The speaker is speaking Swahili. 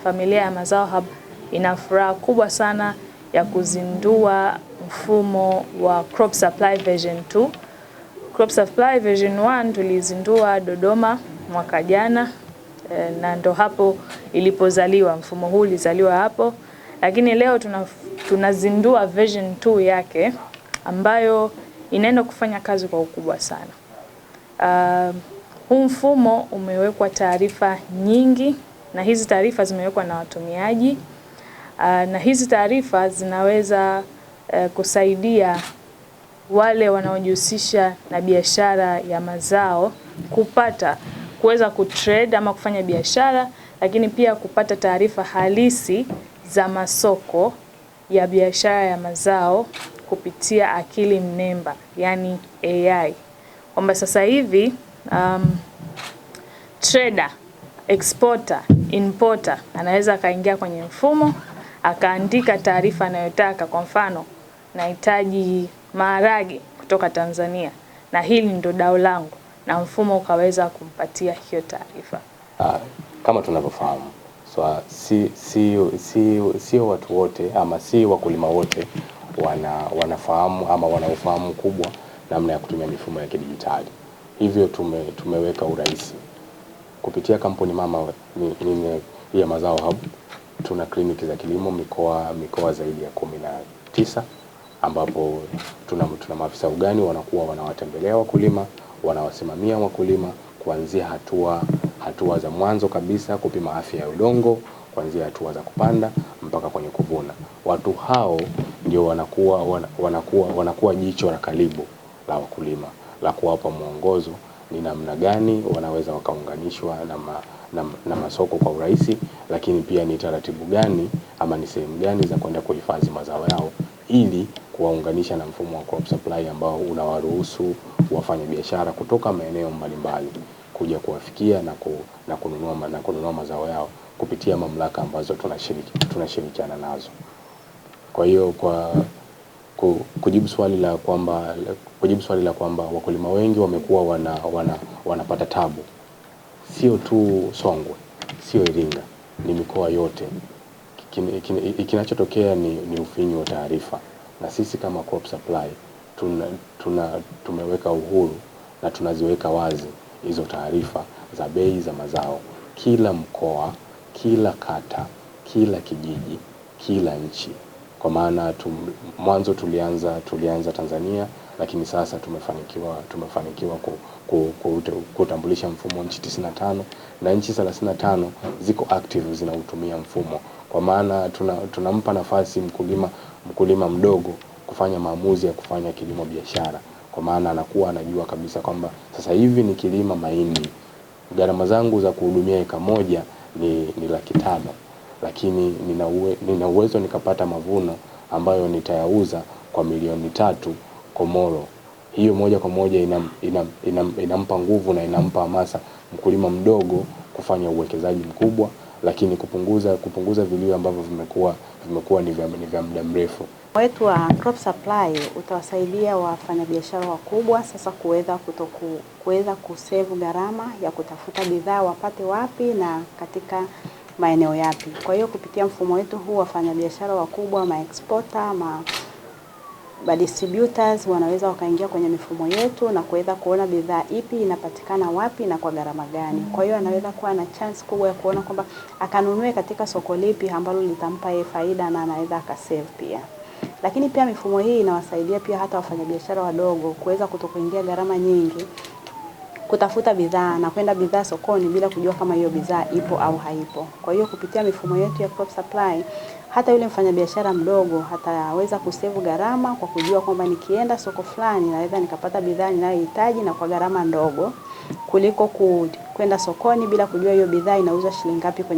Familia ya Mazao Hub ina furaha kubwa sana ya kuzindua mfumo wa Crop Supply Version 2. Crop Supply Version 1 tulizindua Dodoma mwaka jana, na ndo hapo ilipozaliwa. Mfumo huu ulizaliwa hapo, lakini leo tunazindua Version 2 yake ambayo inaenda kufanya kazi kwa ukubwa sana. Huu mfumo umewekwa taarifa nyingi, na hizi taarifa zimewekwa na watumiaji, na hizi taarifa zinaweza kusaidia wale wanaojihusisha na biashara ya mazao kuweza kutrade ama kufanya biashara, lakini pia kupata taarifa halisi za masoko ya biashara ya mazao kupitia akili mnemba, yani AI. Kwamba sasa hivi trader, exporter, importer anaweza akaingia kwenye mfumo akaandika taarifa anayotaka. Kwa mfano, nahitaji maharage kutoka Tanzania na hili ndo dau langu, na mfumo ukaweza kumpatia hiyo taarifa. Kama tunavyofahamu, sio watu wote ama si wakulima wote wanafahamu ama wanaofahamu kubwa namna ya kutumia mifumo ya kidijitali. Hivyo tumeweka urahisi kupitia kampuni mama ya Mazao Hub. Tuna kliniki za kilimo mikoa zaidi ya 19, ambapo tuna maafisa ugani wanakuwa wanawatembelea wakulima, wanawasimamia wakulima kuanzia hatua za mwanzo kabisa, kupima afya ya udongo, kuanzia hatua za kupanda mpaka kwenye kuvuna. Watu hao ndio wanakuwa jicho la karibu la wakulima, la kuwapa mwongozo ni namna gani wanaweza wakaunganishwa na masoko kwa urahisi, lakini pia ni taratibu gani ama ni sehemu gani za kwenda kuhifadhi mazao yao ili kuwaunganisha na mfumo wa crop supply ambao unawaruhusu wafanya biashara kutoka maeneo mbalimbali kuja kuwafikia na kununua mazao yao kupitia mamlaka ambazo tunashirikiana nazo. Kwa hiyo kujibu swali la kwamba wakulima wengi wamekuwa wanapata tabu, sio tu Songwe, sio Iringa, ni mikoa yote. Kinachotokea ni ufinyu wa taarifa, na sisi kama crop supply tumeweka uhuru na tunaziweka wazi hizo taarifa za bei za mazao, kila mkoa, kila kata, kila kijiji, kila nchi. Kwa maana mwanzo tulianza Tanzania, lakini sasa tumefanikiwa kutambulisha mfumo nchi 95, na nchi 35 ziko active zinautumia mfumo. Kwa maana tunampa nafasi mkulima mdogo kufanya maamuzi ya kufanya kilimo biashara, kwa maana anakuwa anajua kabisa kwamba sasa hivi nikilima mahindi, gharama zangu za kuhudumia eka moja ni $500,000, lakini nina uwezo nikapata mavuno ambayo nitayauza kwa $3,000,000 Komoro. Hiyo moja kwa moja inampa nguvu na inampa hamasa mkulima mdogo kufanya uwekezaji mkubwa, lakini kupunguza vilio ambavyo vimekuwa ni vya muda mrefu. Wetu wa crop supply utawasaidia wafanyabiashara wakubwa sasa kuweza kusave gharama ya kutafuta bidhaa wapate wapi na katika maeneo yapi. Kwa hiyo kupitia mfumo wetu huu wafanyabiashara wakubwa, exporter, distributors wanaweza wakaingia kwenye mifumo yetu na kuweza kuona bidhaa ipi inapatikana wapi na kwa gharama gani. Kwa hiyo anaweza kuwa na chance kubwa ya kuona kwamba akanunue katika soko lipi ambalo litampa yeye faida na anaweza akasave pia. Lakini pia mifumo hii inawasaidia pia hata wafanyabiashara wadogo kuweza kutokuingia gharama nyingi kutafuta bidhaa na kwenda bidhaa sokoni bila kujua kama hiyo bidhaa ipo au haipo. Kwa hiyo kupitia mifumo yetu ya crop supply, hata yule mfanyabiashara mdogo hataweza kusave gharama kwa kujua kwamba nikienda soko fulani naweza nikapata bidhaa ninayohitaji na kwa gharama ndogo kuliko kwenda sokoni bila kujua hiyo bidhaa inauzwa shilingi ngapi.